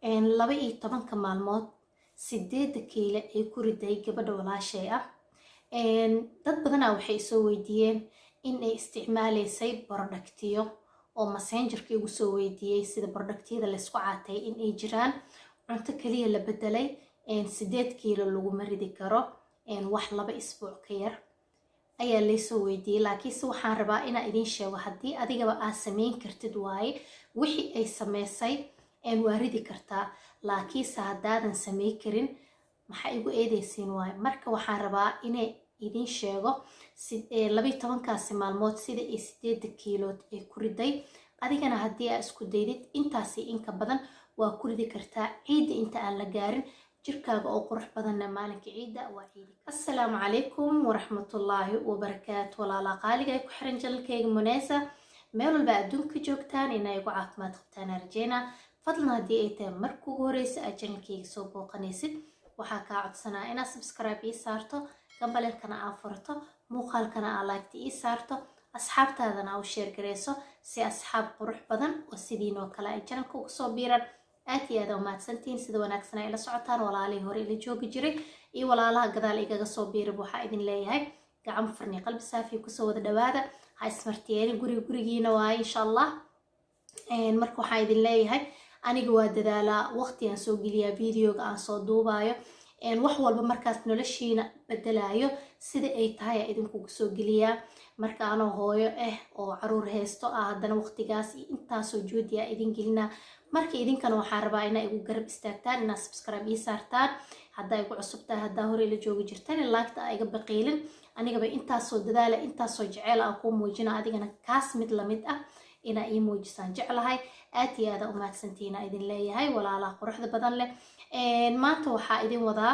laba iyo tobanka maalmood 8 kiilo ay ku riday gabadha walaashay ah. dad badanaa waxay soo weydiiyeen in ay isticmaalaysay productiyo oo messengerka igu soo weydiiyey sida productiyada la isku caatay in ay jiraan cunto kaliya la bedelay 8 kiilo lagu maridi karo wax 2 isbuuc ka yar ayaa la soo weydiiyey. laakiinse waxaan rabaa inaan idin sheego haddii adigaba aad sameyn kartid waaye wixii ay sameysay waa ridi kartaa, laakiinse haddaadan samey karin maxaa igu eedeysiin waaye. marka waxaan rabaa inay idin sheego 12kaasi maalmood sida ay 8 kiilood ay ku riday. adigana haddii aad isku daydid intaasi inka badan waa ku ridi kartaa ciidda inta aan la gaarin jirkaaga oo qurux badanna maalinka ciidda waa ciidi. assalaamu calaykum waraxmatullaahi wabarakaatu. walaalaha qaaliga ay ku xiran janalkayga Munesa, meel walba adduunka joogtaan inay ugu caafimaad qabtaan arjeyna. fadlan haddii ay tahay marka ugu horeysa aad janalkayga soo booqanaysid waxaa kaa codsanaa inaad subscribe ii saarto, gambaleelkana aad furto, muuqaalkana aad like ii saarto, asxaabtaadana aad u share gareyso si asxaab qurux badan oo sidiinoo kale ay janalka ugu soo biiraan. aad iyo aad u mahadsantihiin sida wanaagsan ay la socotaan walaalihii hore ila joogi jiray iyo walaalaha gadaal igaga soo biirib. waxaa idin leeyahay gacmo furni qalbi saafi kusoo wada dhawaada, ha ismartiyeeni gurigiina waaye insha allah. marka waxaa idin leeyahay aniga waa dadaalaa waqti aan soo geliyaa videoga aan soo duubayo wax walba markaas noloshiina bedelayo sida ay tahay idinkugu soo geliyaa. marka anoo hooyo oo caruur haysto haddana waqtigaas intaasoo joodiya idin gelinaa. marka idinkana waxaan rabaa inaa igu garab istaagtaan, inaad subscribe ii saartaan haddaa igu cusubtahay, haddaa hore ila joogi jirtaan laagta aa iga baqiilin. anigaba intaasoo dadaala intaasoo jeceel aan kuu muujina, adigana kaas mid lamid ah inaa ii muujisaan jeclahay. aad iyo aada u mahadsantihiin idin leeyahay walaalaha quruxda badan leh. maanta waxaa idin wadaa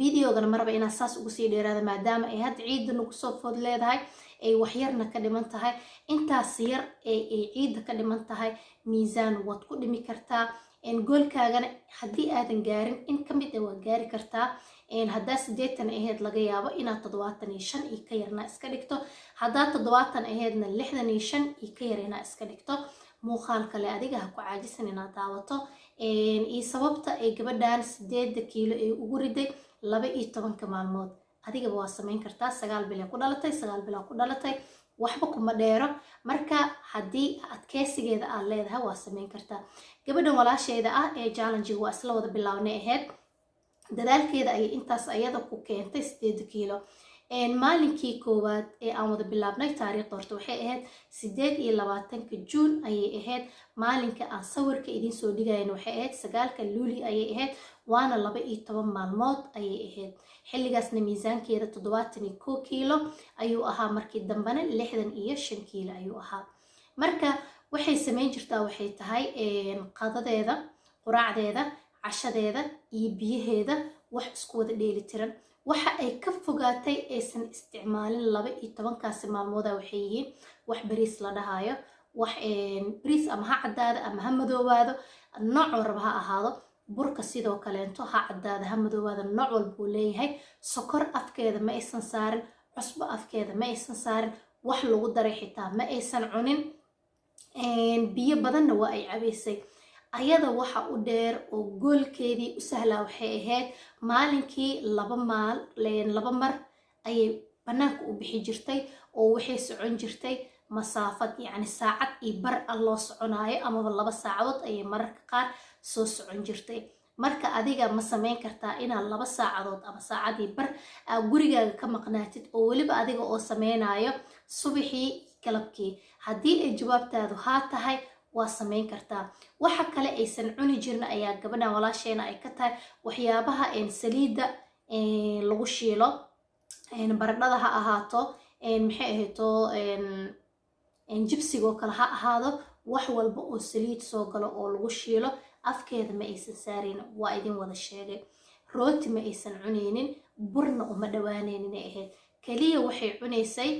videogana maraba inaa saas ugu sii dheeraada maadaama ay hadda ciidda nagu soo food leedahay, ay waxyarna ka dhiman tahay. intaas yar ay ciidda ka dhiman tahay miisaan waad ku dhimi kartaa. goolkaagana haddii aadan gaarin in ka mid ah waa gaari kartaa. haddaa 80 aheyd laga yaabo inaad 75 iyo ka yarna iska dhigto, haddaa 70 aheydna 65 iyo ka yar inaa iska dhigto. muuqaal kale adiga ha ku caajisan inaad daawato iyo sababta ay gabadhan 8 kiilo ay ugu riday 12 maalmood. adigaba waa sameyn kartaa, 9 bil ku dhalatay, 9 bil ku dhalatay, waxba kuma dheero. marka haddii adkeysigeeda aad leedahay waa sameyn kartaa. gabadhan walaasheeda ah ee challenge waa isla wada bilaabnay aheyd, dadaalkeeda ayay intaas ayada ku keentay 8 kiilo. maalinkii koowaad ee aan wada bilaabnay taariikhda horta waxay ahayd 28 Juun ayay ahayd. maalinka aan sawirka idin soo dhigayn waxay ahayd 9 Luuli ayay ahayd, waana 12 maalmood ayay ahayd. xilligaasna miisaankeeda 71 kiilo ayuu ahaa, markii dambena 65 kiilo ayuu ahaa. marka waxay sameyn jirtaa waxay tahay qadadeeda, quraacdeeda, cashadeeda iyo biyaheeda wax isku wada dheeli tiran. waxa ay ka fogaatay aysan isticmaalin 12kaasi maalmooda waxay yihiin wax bariis la dhahayo, wax bariis ama ha cadaado ama ha madoobaado, nooc walba ha ahaado. burka sidoo kaleento ha cadaado ha madoobaado, nooc walba uu leeyahay. sokor afkeeda ma aysan saarin, cusbo afkeeda ma aysan saarin, wax lagu daray xitaa ma aysan cunin. biyo badanna waa ay cabaysay. ayada waxa u dheer oo goolkeedii u sahlaa waxay ahayd maalinkii 2 mar ayay banaanka u bixi jirtay oo waxay socon jirtay masaafad yacni saacad iyo bar loo soconaayo amaba 2 saacadood ayay mararka qaar soo socon jirtay. marka adiga ma sameyn kartaa inaad 2 saacadood ama saacadii bar aad gurigaaga ka maqnaatid oo weliba adiga oo sameynayo subaxii galabkii? haddii ay jawaabtaadu haa tahay waa sameyn kartaa. waxa kale aysan cuni jirin ayaa gabadhan walaasheena ay ka tahay waxyaabaha saliida lagu shiilo, baradhada ha ahaato, maxay ahayto jibsigoo kale ha ahaado, wax walba oo saliid soo galo oo lagu shiilo afkeeda ma aysan saaraynin. waa idin wada sheegay. rooti ma aysan cunaynin, burna uma dhawaanaynin ay ahayd. kaliya waxay cunaysay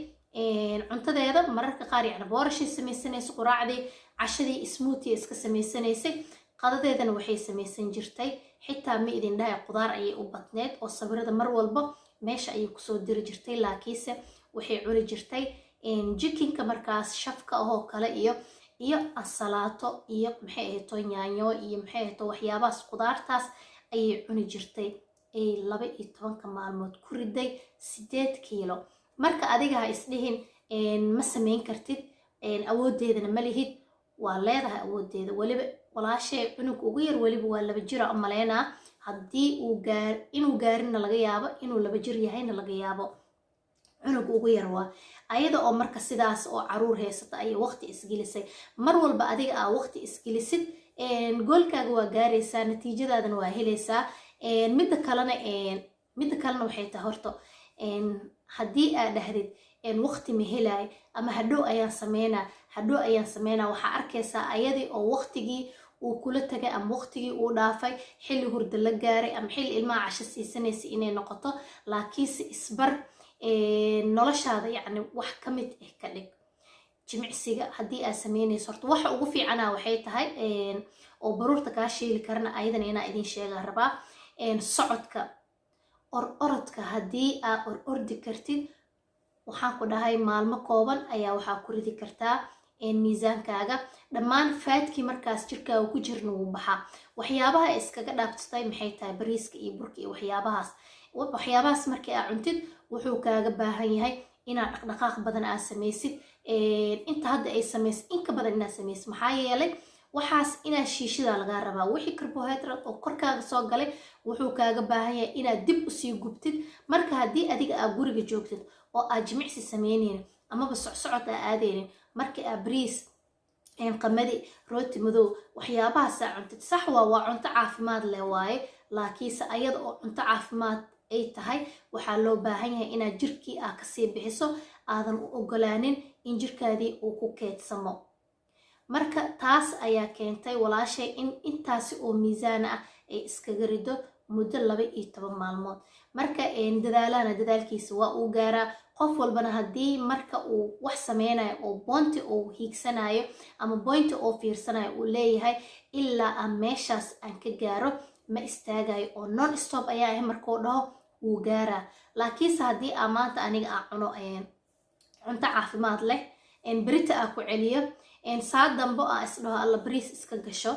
cuntadeeda mararka qaar yacni boorashay samaysanaysa, quraacdii, cashadii, smoothie iska samaysanaysay. qadadeedana waxay samaysan jirtay xitaa ma idin dhahay qudaar ayay u badneed oo sawirada mar walba meesha ayay kusoo diri jirtay. laakiinse waxay cuni jirtay jikinka markaas shafka ahoo kale iyo iyo ansalaato iyo maxay ahayto yaanyo iyo maxay ahayto waxyaabahaas qudaartaas ayay cuni jirtay. ay 12 maalmood ku riday 8 kiilo. marka adiga ha isdhihin ma samayn kartid, awoodeedana ma lihid. waa leedahay awoodeeda. waliba walaashay cunug ugu yar waliba waa 2 jir oo maleynaa, haddii inuu gaarinna laga yaabo, inuu 2 jir yahayna laga yaabo. cunug ugu yar waa ayada oo marka sidaas oo caruur haysata ayay waqti isgelisay. mar walba adiga aa waqti isgelisid goolkaaga waa gaaraysaa, natiijadaadana waa helaysaa. midda kalena waxay tahay horta haddii aad dhahdid waqti ma helaayo ama hadhow ayaan sameynaa, waxaa arkaysaa ayadii oo waqtigii uu kula tagay ama waqtigii uu dhaafay, xilli hurda la gaaray ama xilli ilmaha casho siisanaysa inay noqoto. laakiinse isbar noloshaada yacni wax ka mid ah ka dhig. jimicsiga haddii aad sameynayso horta waxa ugu fiicana waxay tahay oo baruurta kaa sheeli karana ayadana inaa idin sheegaa rabaa. socodka, orodka haddii aad ordi kartid, waxaan ku dhahay maalmo kooban ayaa waxaa ku ridi kartaa miisaankaaga. dhammaan faadkii markaas jirkaaga ku jirna wuu baxaa. waxyaabaha iskaga dhaabtay maxay tahay bariiska iyo burka iyo waxyaabahaas markii aad cuntid wuxuu kaaga baahan yahay inaad dhaqdhaqaaq badan aad samaysid. inta hadda ay samaysid inka badan inaad samaysid, maxaa yeelay waxaas inaad shiishida lagaa rabaa. wixii carbohydrate oo korkaaga soo galay wuxuu kaaga baahan yahay inaad dib usii gubtid. marka haddii adiga aad guriga joogtid oo aad jimicsi sameynaynin amaba socsocod aa aadaynin, markii aad bariis, qamadi, rooti madow waxyaabahaas aa cuntid, sax waa cunto caafimaad leh waaye. laakiinse ayada oo cunto caafimaad ay tahay waxaa loo baahan yahay inaad jirkii aad kasii bixiso, aadan u ogolaanin in jirkaadii uu ku keedsamo. marka taas ayaa keentay walaashay in intaasi oo miisaan ah ay iskaga rido muddo 12 maalmood. marka dadaalana dadaalkiisa waa uu gaaraa. qof walbana haddii marka uu wax sameynayo oo boonti uu hiigsanayo ama boonti oo fiirsanayo uu leeyahay ilaa aan meeshaas aan ka gaaro ma istaagayo, oo non stop ayaa ah markuu dhaho wuu gaaraa. laakiinse haddii aa maanta aniga aa cuno cunto caafimaad leh, berita aa ku celiyo, saa dambo aa isdhaho alla bariis iska gasho,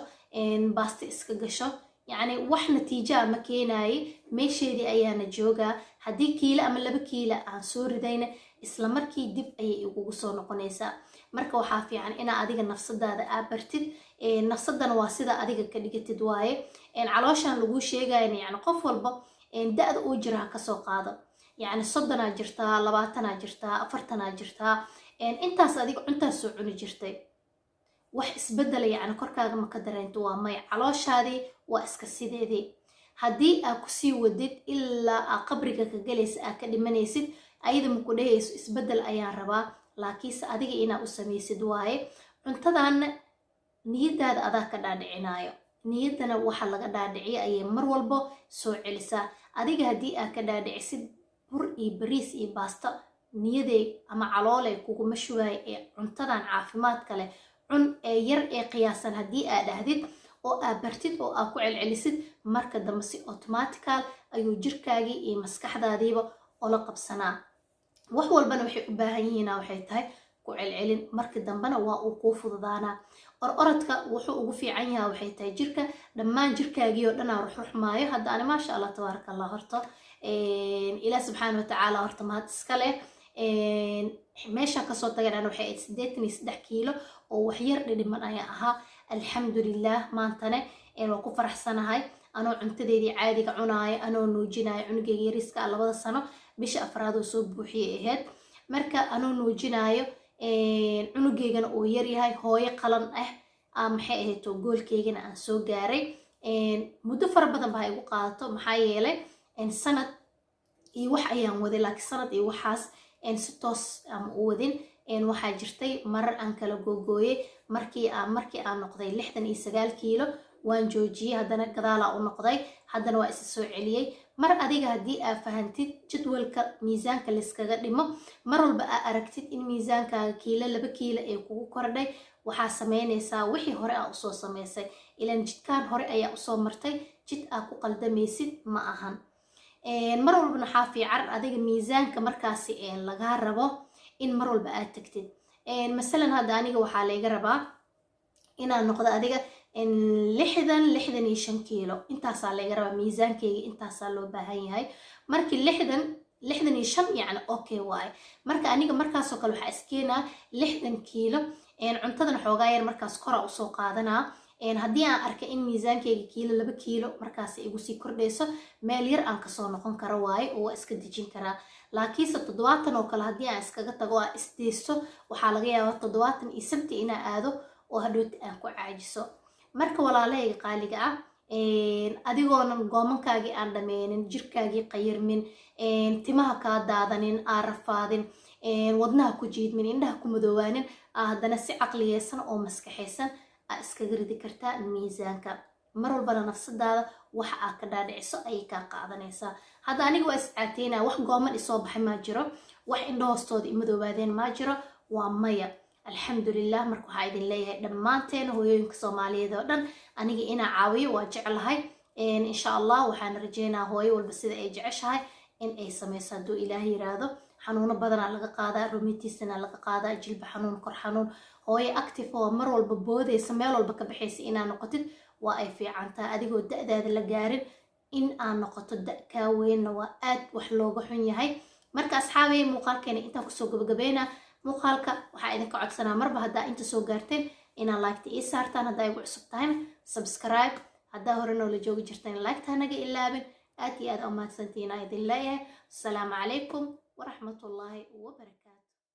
baasti iska gasho, yacni wax natiijaa ma keenaye, meesheedii ayaana joogaa. haddii kiilo ama 2 kiilo aan soo ridayna isla markii dib ayay igugu soo noqonaysaa. marka waxaa fiican inaa adiga nafsadaada aa bartid. nafsadana waa sida adiga ka dhigatid waaye. calooshaan laguu sheegayan yani qof walba da-da uu jira ha kasoo qaado, yacni 30 jirtaa, 20 jirtaa, 40 jirtaa, intaas adiga cuntaas soo cuni jirtay. wax isbedela yacni korkaaga ma ka dareento waa may, calooshaadii waa iska sideedii. haddii aad kusii wadid ilaa aad qabriga ka galaysa aad ka dhimanaysid, ayada ma ku dhehayso isbedel ayaan rabaa, laakiinse adiga inaa u samaysid waaye. cuntadaana niyadaada adaa ka dhaadhicinayo, niyadana waxa laga dhaadhiciyo ayay mar walbo soo celisaa. adiga haddii aad ka dhaadhicisid bur iyo bariis iyo baasta, niyaday ama caloolay kuguma shugaaya ee cuntadan caafimaadka leh cun ee yar ee qiyaasan haddii aad dhahdid oo aad bartid oo aad ku celcelisid, marka dambe si automatical ayuu jirkaagii iyo maskaxdaadiiba ola qabsanaa. wax walbana waxay u baahan yihiina waxay tahay ku celcelin, marka dambena waa uu kuu fududaanaa. orodka wuxuu ugu fiican yahay waxay tahay jirka dhammaan jirkaagii oo dhan aa ruxruxmaayo. hadda ani maasha allah tabaaraka allah, horta ilaah subxaana watacaala horta mahad iska leh. meesha kasoo tagay dhan waxay ahayd 83 kiilo oo wax yar dhidhiman ayaa ahaa. alxamdulilah maantane waa ku faraxsanahay anoo cuntadeedii caadiga cunaayo, anoo nuujinayo cunugeyga yariiska 2 sano bisha 4 oo soo buuxiyay ahayd. marka anoo nuujinayo cunugeygana uu yaryahay, hooyo qalan ah maxay ahayd oo goolkeygana aan soo gaaray. muddo fara badan baa igu qaadato, maxaa yeelay sanad iyo wax ayaan waday, laakiin sanad iyo waxaas si toos ama u wadin. waxaa jirtay marar aan kala googooyay. markii aan noqday 69 kiilo waan joojiyey, haddana gadaalaa u noqday, haddana waa isa soo celiyey. mar adiga haddii aad fahantid jadwalka miisaanka layskaga dhimo, mar walba aad aragtid in miisaankaaga kiilo 2 kiilo ee kugu kordhay, waxaa sameynaysaa wixii hore aa usoo samaysay. ilan jidkaan hore ayaa usoo martay, jid aad ku qaldamaysid ma ahan. mar walbana waxaa fiican adiga miisaanka markaasi lagaa rabo in mar walba aad tagtid. masalan hadda aniga waxaa layga rabaa inaan noqdo adiga 65 kiilo intaasaa laga rabaa miisaankeyga intaasaa loo baahan yahay markii 65 yacni okay waaye marka aniga markaasoo kale waxaa iskeenaa 60 kiilo cuntadana xoogaa yar markaas kora usoo qaadanaa haddii aan arka in miisaankeyga kiilo 2 kiilo markaas igu sii kordhayso meel yar aan kasoo noqon karo waaye oo waa iska dejin karaa laakiinse 70 oo kale haddii aan iskaga tago aan isdeysto waxaa laga yaabaa 70 inaan aado oo hadhooti aan ku caajiso marka walaalahayga qaaliga ah adigoonan goomankaagii aan dhameynin jirkaagii qayirmin timaha kaa daadanin aan rafaadin wadnaha ku jiidmin indhaha ku madoowaanin haddana si caqliyeysan oo maskaxaysan aa iskaga ridi kartaa miisaanka mar walbana nafsadaada waxa aad ka dhaadhiciso ayay kaa qaadanaysaa hadda aniga waa iscaateynaa wax gooman isoo baxay maa jiro wax indho hoostooda imadoobaadeen maa jiro waa maya alxamdulilah marka waxaa idin leeyahay dhammaanteena hooyooyinka soomaaliyeed oo dhan aniga inaa caawiyo waa jeclahay insha allah waxaan rajeynaa hooyo walba sida ay jeceshahay in ay samayso hadduu ilaahay yiraahdo xanuuno badanaa laga qaadaa rumitiisana laga qaadaa jilba xanuun kor xanuun hooyo active oo mar walba boodaysa meel walba ka baxaysa inaa noqotid waa ay fiicantaa adigoo da'daada la gaarin in aan noqoto da' kaa weynna waa aad wax looga xun yahay marka asxaabey muuqaalkeena intaan kusoo gabagabeynaa muuqaalka waxaa idinka codsanaa marba haddaa inta soo gaarteen inaa laagta ii saartaan haddaa igu cusub tahayna subscribe haddaa hore noola joogi jirtaan laagta naga ilaabin aad iyo aad u mahadsantihiin aa idin leeyahay asalaamu calaykum waraxmatullaahi wabarakaatu